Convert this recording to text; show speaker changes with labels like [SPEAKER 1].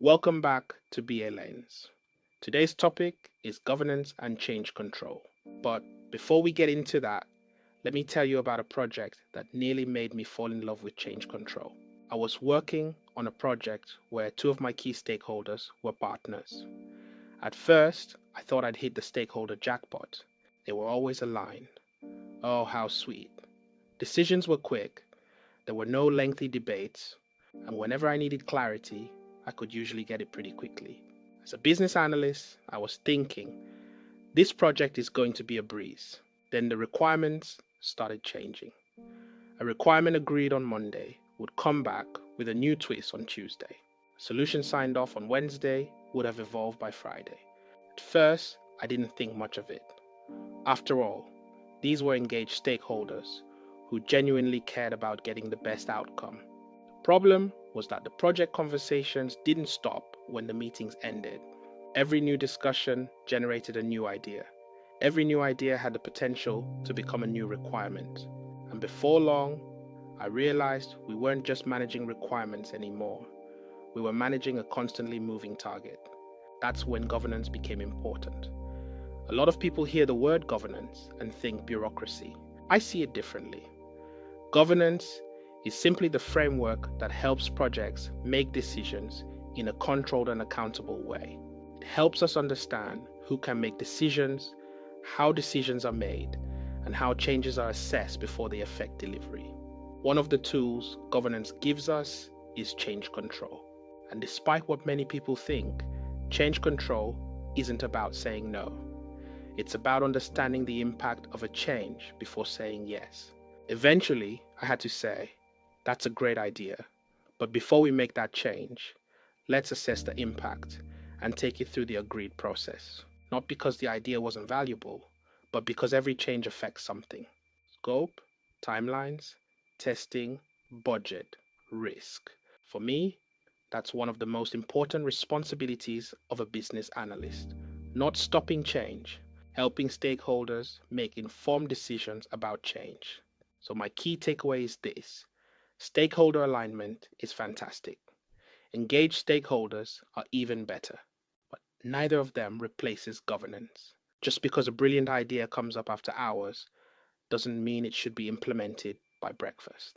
[SPEAKER 1] Welcome back to BA Lanes. Today's topic is governance and change control. But before we get into that, let me tell you about a project that nearly made me fall in love with change control. I was working on a project where two of my key stakeholders were partners. At first, I thought I'd hit the stakeholder jackpot. They were always aligned. Oh, how sweet. Decisions were quick, there were no lengthy debates, and whenever I needed clarity, I could usually get it pretty quickly. As a business analyst, I was thinking, this project is going to be a breeze. Then the requirements started changing. A requirement agreed on Monday would come back with a new twist on Tuesday. A solution signed off on Wednesday would have evolved by Friday. At first, I didn't think much of it. After all, these were engaged stakeholders who genuinely cared about getting the best outcome. The problem was that the project conversations didn't stop when the meetings ended. Every new discussion generated a new idea. Every new idea had the potential to become a new requirement. And before long, I realized we weren't just managing requirements anymore. We were managing a constantly moving target. That's when governance became important. A lot of people hear the word governance and think bureaucracy. I see it differently. Governance is simply the framework that helps projects make decisions in a controlled and accountable way. It helps us understand who can make decisions, how decisions are made, and how changes are assessed before they affect delivery. One of the tools governance gives us is change control. And despite what many people think, change control isn't about saying no. It's about understanding the impact of a change before saying yes. Eventually, I had to say, that's a great idea, but before we make that change, let's assess the impact and take it through the agreed process. Not because the idea wasn't valuable, but because every change affects something: scope, timelines, testing, budget, risk. For me, that's one of the most important responsibilities of a business analyst. Not stopping change, helping stakeholders make informed decisions about change. So, my key takeaway is this: stakeholder alignment is fantastic. Engaged stakeholders are even better, but neither of them replaces governance. Just because a brilliant idea comes up after hours doesn't mean it should be implemented by breakfast.